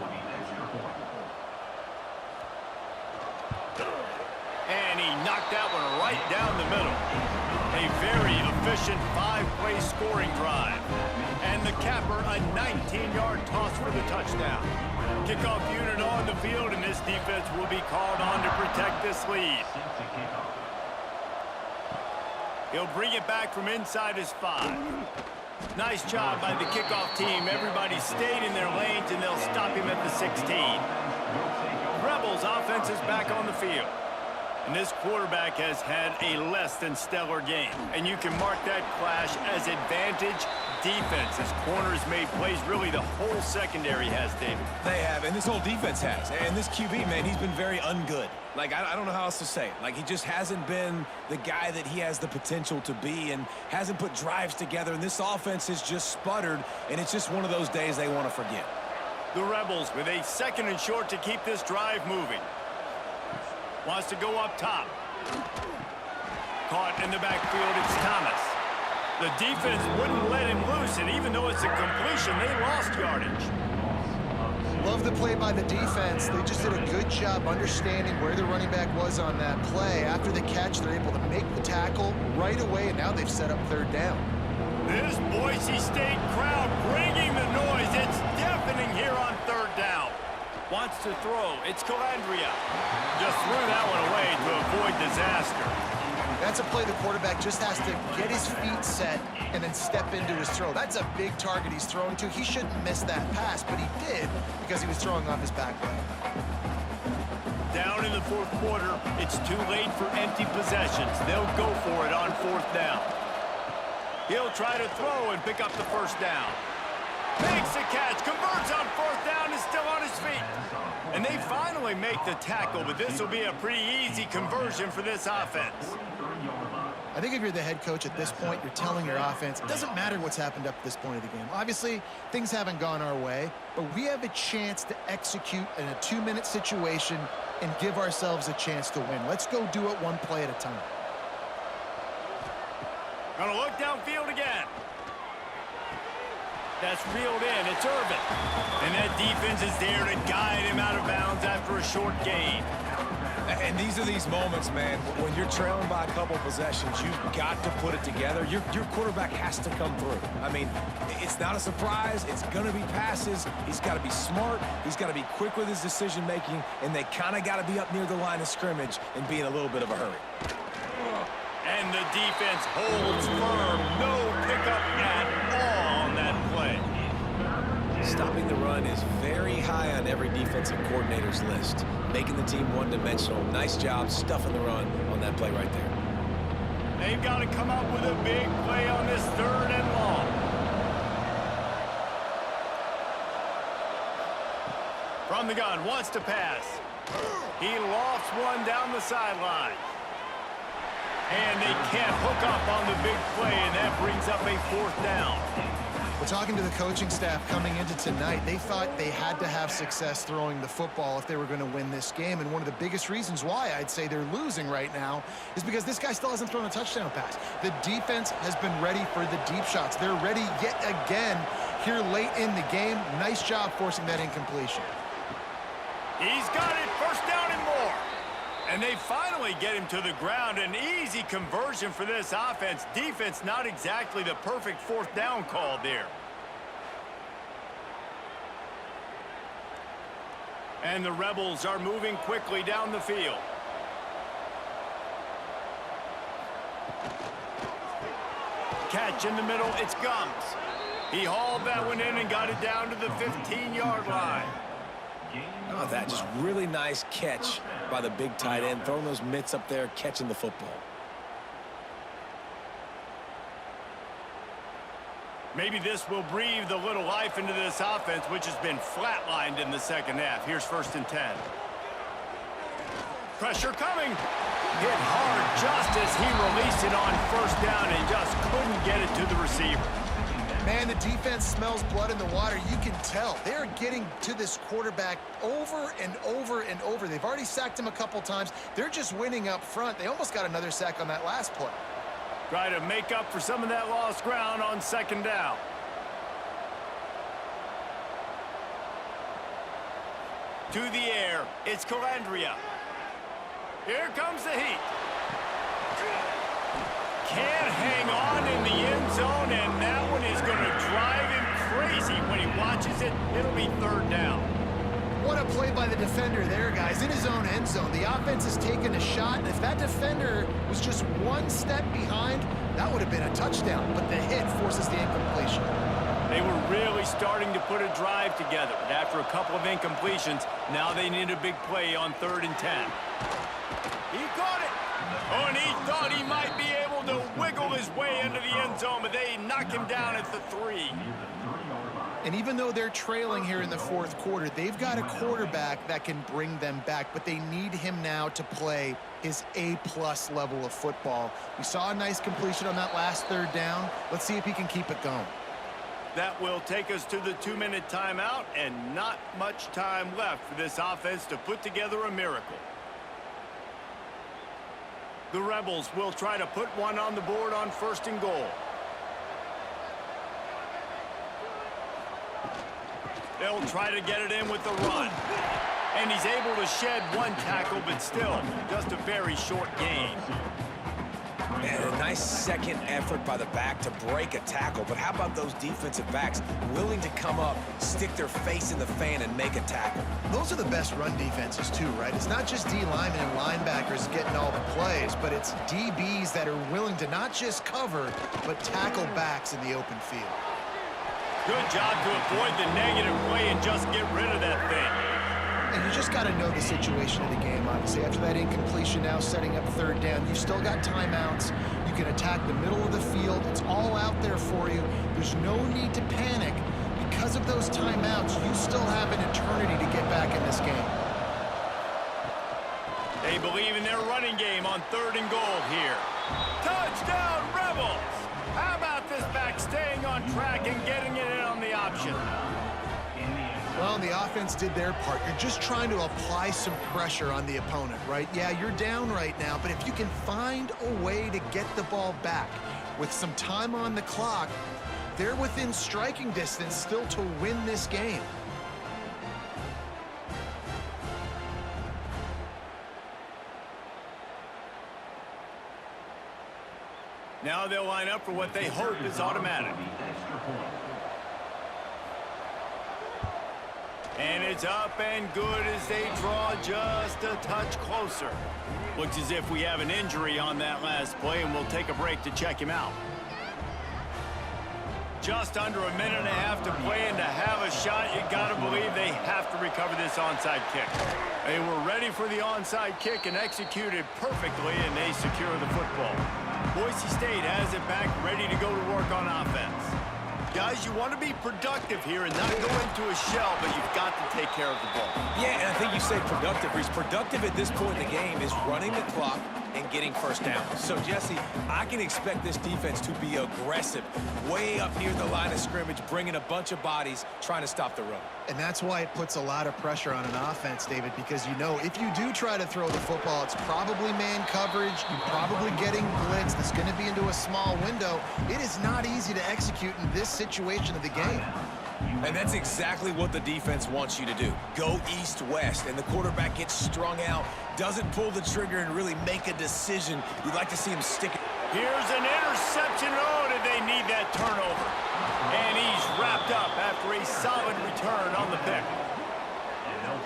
And he knocked that one right down the middle. A very efficient 5-play scoring drive. And the capper, a 19-yard toss for the touchdown. Kickoff unit on the field, and this defense will be called on to protect this lead. He'll bring it back from inside his 5. Nice job by the kickoff team. Everybody stayed in their lanes, and they'll stop him at the 16. Rebels offense is back on the field. And this quarterback has had a less than stellar game. And you can mark that clash as advantage defense. As corners made plays, really the whole secondary has, David. They have, and this whole defense has. And this QB, man, he's been very ungood. Like, I don't know how else to say it. Like, he just hasn't been the guy that he has the potential to be and hasn't put drives together. And this offense has just sputtered, and it's just one of those days they want to forget. The Rebels with a 2nd and short to keep this drive moving. Wants to go up top. Caught in the backfield, it's Thomas. The defense wouldn't let him loose, and even though it's a completion, they lost yardage. Love the play by the defense. They just did a good job understanding where the running back was on that play. After the catch, they're able to make the tackle right away, and now they've set up 3rd down. This Boise State crowd bringing the noise. It's deafening here on 3rd down. Wants to throw. It's Calandria. Just threw that one away to avoid disaster. That's a play the quarterback just has to get his feet set and then step into his throw. That's a big target he's throwing to. He shouldn't miss that pass, but he did because he was throwing off his back leg. Down in the 4th quarter, it's too late for empty possessions. They'll go for it on 4th down. He'll try to throw and pick up the first down. Makes the catch, converts on 4th down, is still on his feet. And they finally make the tackle, but this will be a pretty easy conversion for this offense. I think if you're the head coach at this point, you're telling your offense, it doesn't matter what's happened up to this point of the game. Obviously, things haven't gone our way, but we have a chance to execute in a 2-minute situation and give ourselves a chance to win. Let's go do it one play at a time. Gonna look downfield again. That's reeled in. It's Irvin. And that defense is there to guide him out of bounds after a short gain. And these are these moments, man, when you're trailing by a couple possessions, you've got to put it together. Your quarterback has to come through. I mean, it's not a surprise. It's going to be passes. He's got to be smart. He's got to be quick with his decision-making, and they kind of got to be up near the line of scrimmage and be in a little bit of a hurry. And the defense holds firm. No pickup at all on that play. Stopping the run is very high on every defensive coordinator's list. Making the team one-dimensional. Nice job stuffing the run on that play right there. They've got to come up with a big play on this 3rd and long. From the gun, wants to pass. He lofts one down the sideline. And they can't hook up on the big play, and that brings up a 4th down. Well, talking to the coaching staff coming into tonight, they thought they had to have success throwing the football if they were going to win this game. And one of the biggest reasons why I'd say they're losing right now is because this guy still hasn't thrown a touchdown pass. The defense has been ready for the deep shots. They're ready yet again here late in the game. Nice job forcing that incompletion. He's got it, 1st down and more. And they finally get him to the ground. An easy conversion for this offense. Defense, not exactly the perfect 4th down call there. And the Rebels are moving quickly down the field. Catch in the middle, it's Gums. He hauled that one in and got it down to the 15-yard line. How about that? Just really nice catch by the big tight end, throwing those mitts up there, catching the football. Maybe this will breathe a little life into this offense, which has been flatlined in the 2nd half. Here's 1st and 10. Pressure coming. Hit hard just as he released it on 1st down and just couldn't get it to the receiver. Man, the defense smells blood in the water. You can tell. They're getting to this quarterback over and over and over. They've already sacked him a couple times. They're just winning up front. They almost got another sack on that last play. Try to make up for some of that lost ground on 2nd down. To the air, it's Calandria. Here comes the heat. Can't hang on in the end zone, and that one is going to drive him crazy when he watches it. It'll be 3rd down. What a play by the defender there, guys, in his own end zone. The offense has taken a shot, and if that defender was just 1 step behind, that would have been a touchdown, but the hit forces the incompletion. They were really starting to put a drive together, but after a couple of incompletions, now they need a big play on 3rd and 10. He caught it. Oh, and he thought he might be able to wiggle his way into the end zone, but they knock him down at the 3. And even though they're trailing here in the 4th quarter, they've got a quarterback that can bring them back, but they need him now to play his A-plus level of football. We saw a nice completion on that last 3rd down. Let's see if he can keep it going. That will take us to the 2-minute timeout, and not much time left for this offense to put together a miracle. The Rebels will try to put one on the board on 1st and goal. They'll try to get it in with the run. And he's able to shed 1 tackle, but still just a very short gain. And a nice second effort by the back to break a tackle. But how about those defensive backs willing to come up, stick their face in the fan, and make a tackle? Those are the best run defenses too, right? It's not just D linemen and linebackers getting all the plays, but it's DBs that are willing to not just cover, but tackle backs in the open field. Good job to avoid the negative play and just get rid of that thing. And you just got to know the situation of the game, obviously. After that incompletion now setting up 3rd down, you've still got timeouts. You can attack the middle of the field. It's all out there for you. There's no need to panic. Because of those timeouts, you still have an eternity to get back in this game. They believe in their running game on 3rd and goal here. Touchdown, Rebels! How about this back staying on track and getting it in on the option? Well, the offense did their part. You're just trying to apply some pressure on the opponent, right? Yeah, you're down right now, but if you can find a way to get the ball back with some time on the clock, they're within striking distance still to win this game. Now they'll line up for what they hope is automatic. And it's up and good as they draw just a touch closer. Looks as if we have an injury on that last play, and we'll take a break to check him out. Just under a minute and a half to play, and to have a shot, you got to believe they have to recover this onside kick. They were ready for the onside kick and executed perfectly, and they secure the football. Boise State has it back, ready to go to work on offense. Guys, you want to be productive here and not go into a shell, but you've got to take care of the ball. Yeah, and I think you say productive. He's productive at this point in the game is running the clock and getting first down. So, Jesse, I can expect this defense to be aggressive, way up near the line of scrimmage, bringing a bunch of bodies, trying to stop the run. And that's why it puts a lot of pressure on an offense, David, because you know if you do try to throw the football, it's probably man coverage. You're probably getting blitzed. It's going to be into a small window. It is not easy to execute in this situation of the game. And that's exactly what the defense wants you to do. Go east-west, and the quarterback gets strung out, doesn't pull the trigger and really make a decision. You'd like to see him stick it. Here's an interception. Oh, did they need that turnover? And he's wrapped up after a solid return on the pick.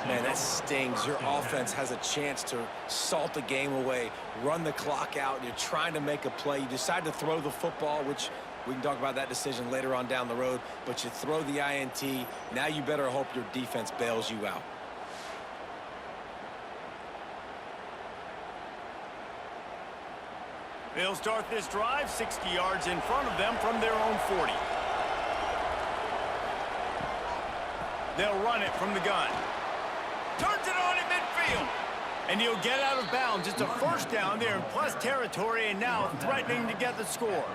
Man, that stings. Your offense has a chance to salt the game away, run the clock out. You're trying to make a play. You decide to throw the football, which we can talk about that decision later on down the road, but you throw the INT. Now you better hope your defense bails you out. They'll start this drive 60 yards in front of them from their own 40. They'll run it from the gun. Turns it on in midfield. And he'll get out of bounds. It's a first down there in plus territory, and now threatening to get the score.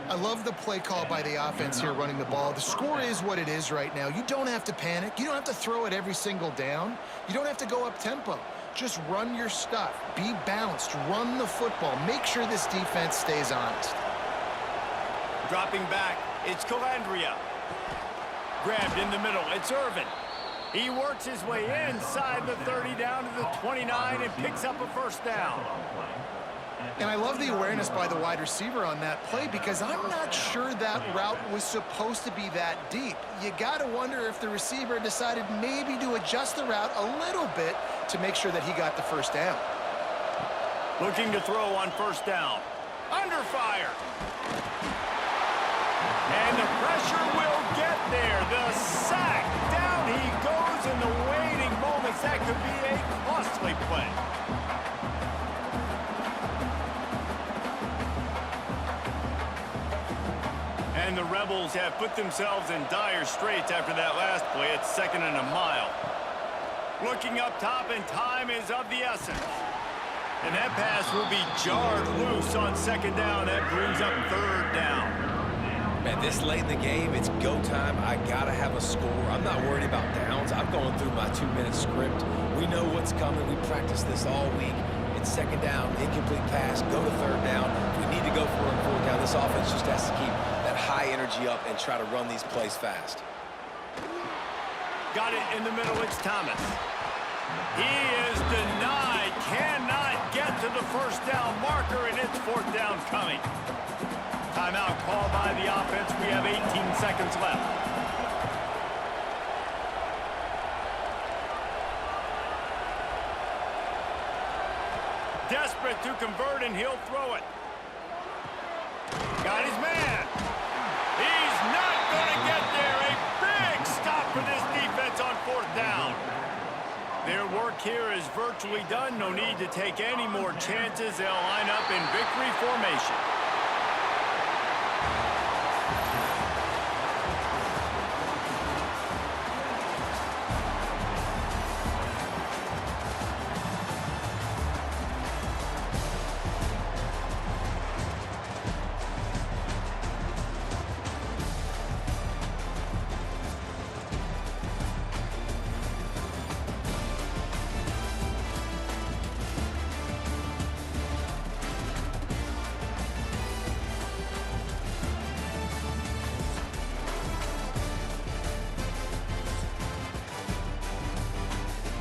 I love the play call by the offense here running the ball. The score is what it is right now. You don't have to panic. You don't have to throw it every single down. You don't have to go up tempo. Just run your stuff. Be balanced. Run the football. Make sure this defense stays honest. Dropping back, it's Calandria. Grabbed in the middle, it's Irvin. He works his way inside the 30 down to the 29 and picks up a first down. And I love the awareness by the wide receiver on that play because I'm not sure that route was supposed to be that deep. You got to wonder if the receiver decided maybe to adjust the route a little bit to make sure that he got the first down. Looking to throw on first down. Under fire. And the pressure will get there. The sack. Down he goes in the waiting moments. That could be a costly play. And the Rebels have put themselves in dire straits after that last play. It's 2nd and a mile. Looking up top, and time is of the essence. And that pass will be jarred loose on 2nd down. That brings up 3rd down. Man, this late in the game, it's go time. I gotta have a score. I'm not worried about downs. I'm going through my 2-minute script. We know what's coming. We practiced this all week. It's 2nd down, incomplete pass, go to 3rd down. If we need to go for a 4th down, this offense just has to keep that high energy up and try to run these plays fast. Got it in the middle, it's Thomas. He is denied, cannot get to the first down marker, and it's 4th down coming. Timeout called by the offense. We have 18 seconds left. Desperate to convert, and he'll throw it. Got his man. He's not going to get there. A big stop for this defense on 4th down. Their work here is virtually done. No need to take any more chances. They'll line up in victory formation.